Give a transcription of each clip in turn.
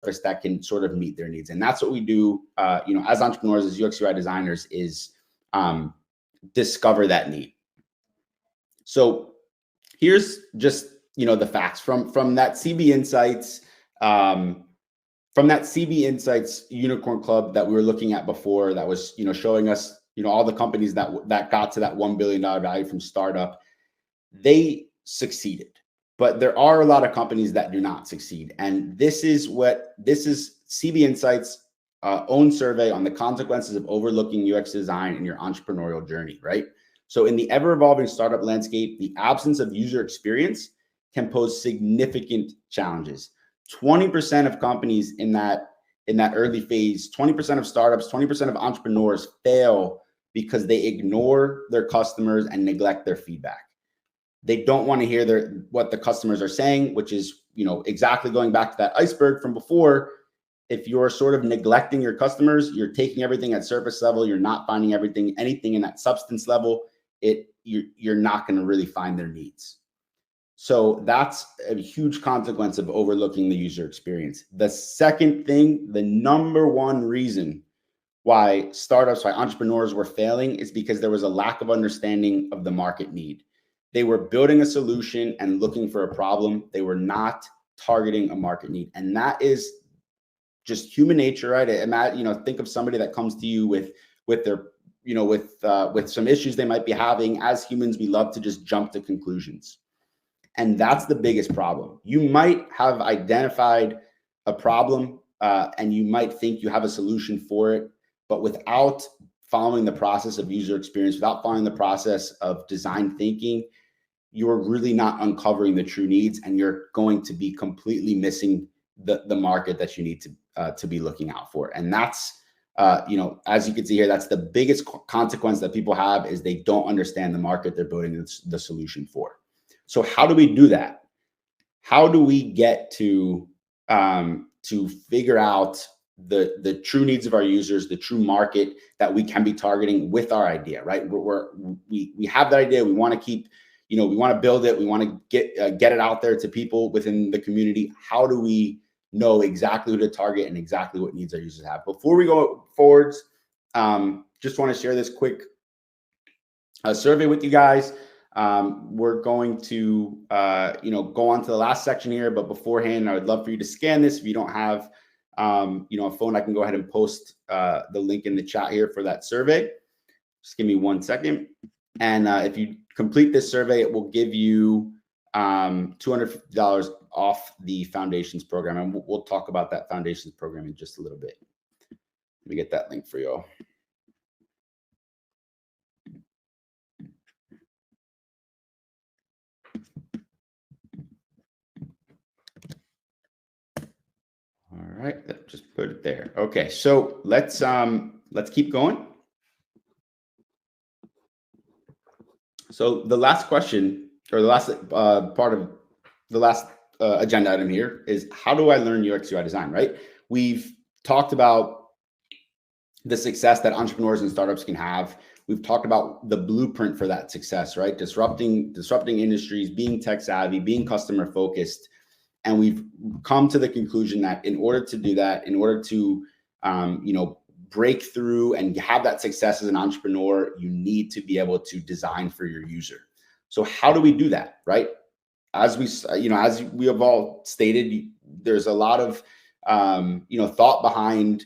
surface that can sort of meet their needs. And that's what we do, as entrepreneurs, as UX UI designers, is discover that need. So here's just, the facts from that CB Insights, Unicorn Club that we were looking at before, that was, showing us, all the companies that got to that $1 billion value from startup. They succeeded, but there are a lot of companies that do not succeed. And this is CB Insights own survey on the consequences of overlooking UX design in your entrepreneurial journey, right? So in the ever-evolving startup landscape, the absence of user experience can pose significant challenges. 20% of companies in that early phase, 20% of startups, 20% of entrepreneurs fail because they ignore their customers and neglect their feedback. They don't want to hear what the customers are saying, which is, exactly going back to that iceberg from before. If you're sort of neglecting your customers, you're taking everything at surface level, you're not finding anything in that substance level, you're not going to really find their needs. So that's a huge consequence of overlooking the user experience. The second thing, the number one reason why entrepreneurs were failing, is because there was a lack of understanding of the market need. They were building a solution and looking for a problem. They were not targeting a market need. And that is just human nature, right? Think of somebody that comes to you with their, with some issues they might be having. As humans, we love to just jump to conclusions. And that's the biggest problem. You might have identified a problem and you might think you have a solution for it, but without following the process of user experience, without following the process of design thinking, you're really not uncovering the true needs, and you're going to be completely missing the market that you need to be looking out for. And that's, as you can see here, that's the biggest consequence that people have, is they don't understand the market they're building the solution for. So how do we do that? How do we get to figure out the true needs of our users, the true market that we can be targeting with our idea, right? We have that idea. We want to keep, we want to build it. We want to get it out there to people within the community. How do we know exactly who to target and exactly what needs our users have? Before we go forwards, just want to share this quick survey with you guys. We're going to, go on to the last section here, but beforehand, I would love for you to scan this. If you don't have, a phone, I can go ahead and post the link in the chat here for that survey. Just give me 1 second. And if you complete this survey, it will give you $250 off the foundations program. And we'll talk about that foundations program in just a little bit. Let me get that link for you all. All right, just put it there. Okay, so let's keep going. So the last question, or the last part of the last agenda item here, is how do I learn UX UI design, right? We've talked about the success that entrepreneurs and startups can have. We've talked about the blueprint for that success, right? Disrupting industries, being tech savvy, being customer focused. And we've come to the conclusion that in order to do that, in order to, break through and have that success as an entrepreneur, you need to be able to design for your user. So how do we do that, right? As we have all stated, there's a lot of, thought behind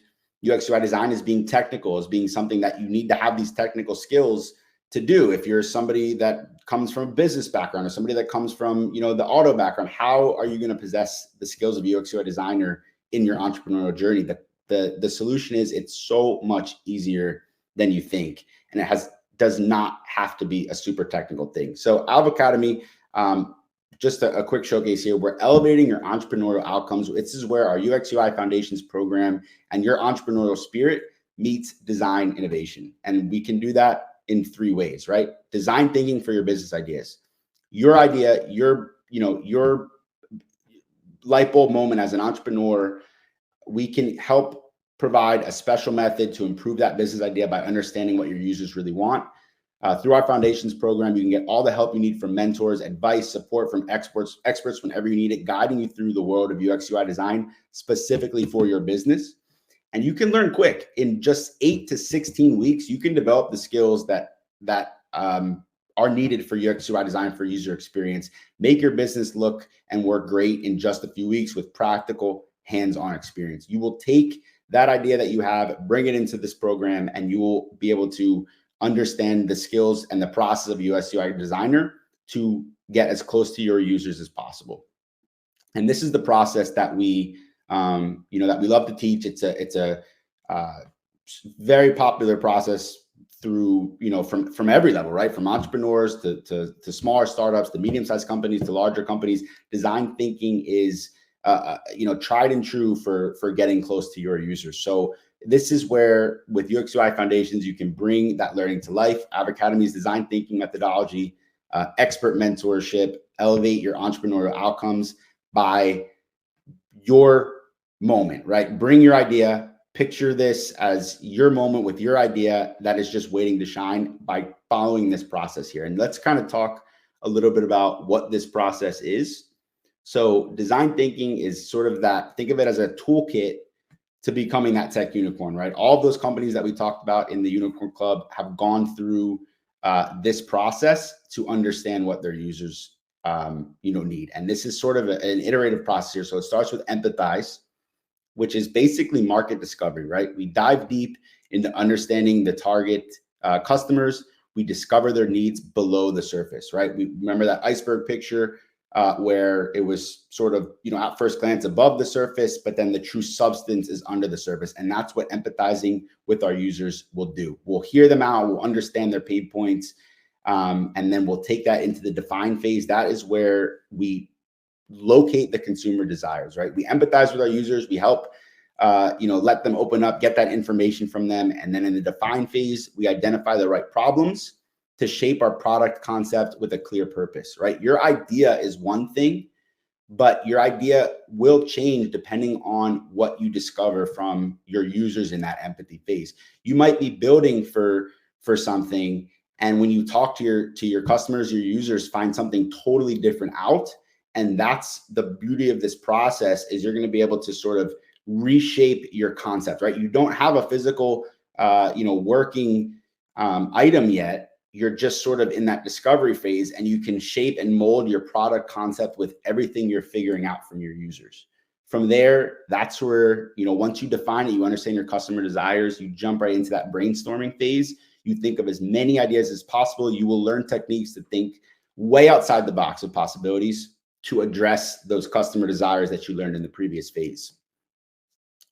UX UI design as being technical, as being something that you need to have these technical skills to do. If you're somebody that comes from a business background, or somebody that comes from, the auto background, how are you going to possess the skills of UX UI designer in your entrepreneurial journey? The solution is, it's so much easier than you think, and it does not have to be a super technical thing. So Alva Academy, just a quick showcase here. We're elevating your entrepreneurial outcomes. This is where our UX UI Foundations program and your entrepreneurial spirit meets design innovation. And we can do that in 3 ways, right? Design thinking for your business ideas. Your idea, your light bulb moment as an entrepreneur, we can help provide a special method to improve that business idea by understanding what your users really want. Through our foundations program, you can get all the help you need from mentors, advice, support from experts whenever you need it, guiding you through the world of UX UI design specifically for your business. And you can learn quick. In just 8 to 16 weeks, you can develop the skills that are needed for UX UI design for user experience. Make your business look and work great in just a few weeks with practical hands-on experience. You will take that idea that you have, bring it into this program, and you will be able to understand the skills and the process of UX UI designer to get as close to your users as possible. And this is the process that we that we love to teach. It's a very popular process through, from every level, right? From entrepreneurs to smaller startups, to medium-sized companies, to larger companies. Design thinking is, tried and true for getting close to your users. So this is where, with UX UI Foundations, you can bring that learning to life. Our Academy's design thinking methodology, expert mentorship, elevate your entrepreneurial outcomes by your moment, right? Bring your idea, picture this as your moment with your idea that is just waiting to shine by following this process here. And let's kind of talk a little bit about what this process is. So design thinking is sort of that, think of it as a toolkit to becoming that tech unicorn, right? All of those companies that we talked about in the Unicorn Club have gone through this process to understand what their users need. And this is sort of an iterative process here. So it starts with empathize, which is basically market discovery, right? We dive deep into understanding the target customers. We discover their needs below the surface, right? We remember that iceberg picture where it was sort of, at first glance above the surface, but then the true substance is under the surface. And that's what empathizing with our users will do. We'll hear them out, we'll understand their pain points, and then we'll take that into the define phase. That is where we locate the consumer desires, right? We empathize with our users. We help, let them open up, get that information from them. And then in the define phase, we identify the right problems to shape our product concept with a clear purpose, right? Your idea is one thing, but your idea will change depending on what you discover from your users in that empathy phase. You might be building for something, and when you talk to your customers, your users find something totally different out. And that's the beauty of this process, is you're going to be able to sort of reshape your concept, right? You don't have a physical, working item yet. You're just sort of in that discovery phase, and you can shape and mold your product concept with everything you're figuring out from your users. From there, that's where, once you define it, you understand your customer desires, you jump right into that brainstorming phase. You think of as many ideas as possible. You will learn techniques to think way outside the box of possibilities to address those customer desires that you learned in the previous phase.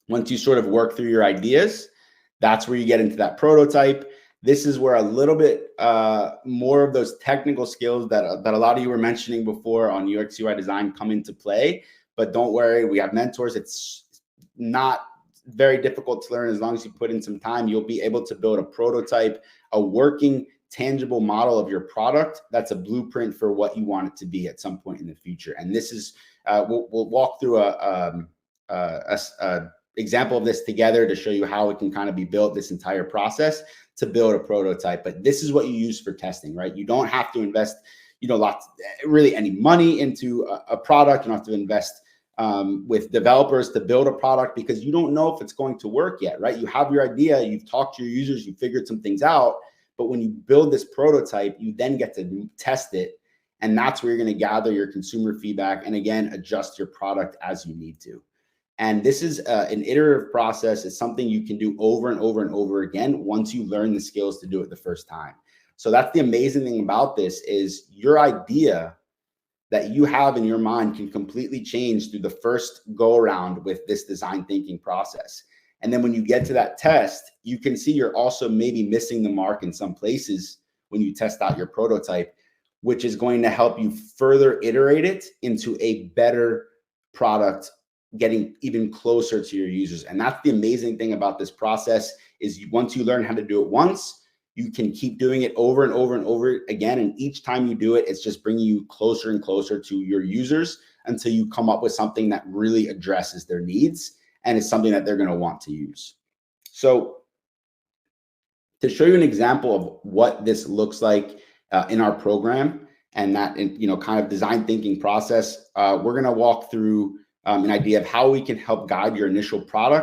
Once you sort of work through your ideas, that's where you get into that prototype. This is where a little bit more of those technical skills that a lot of you were mentioning before on UX UI design come into play. But don't worry, we have mentors. It's not very difficult to learn. As long as you put in some time, you'll be able to build a prototype, a working, tangible model of your product that's a blueprint for what you want it to be at some point in the future. And this is we'll walk through a example of this together to show you how it can kind of be built, this entire process to build a prototype. But this is what you use for testing, right? You don't have to invest really any money into a product. You don't have to invest with developers to build a product, because you don't know if it's going to work yet, right? You have your idea, you've talked to your users, you figured some things out. But when you build this prototype, you then get to test it. And that's where you're going to gather your consumer feedback and, again, adjust your product as you need to. And this is an iterative process. It's something you can do over and over and over again once you learn the skills to do it the first time. So that's the amazing thing about this, is your idea that you have in your mind can completely change through the first go around with this design thinking process. And then when you get to that test, you can see you're also maybe missing the mark in some places when you test out your prototype, which is going to help you further iterate it into a better product, getting even closer to your users. And that's the amazing thing about this process, is once you learn how to do it once, you can keep doing it over and over and over again. And each time you do it, it's just bringing you closer and closer to your users until you come up with something that really addresses their needs and it's something that they're going to want to use. So to show you an example of what this looks like in our program and that kind of design thinking process, we're going to walk through an idea of how we can help guide your initial product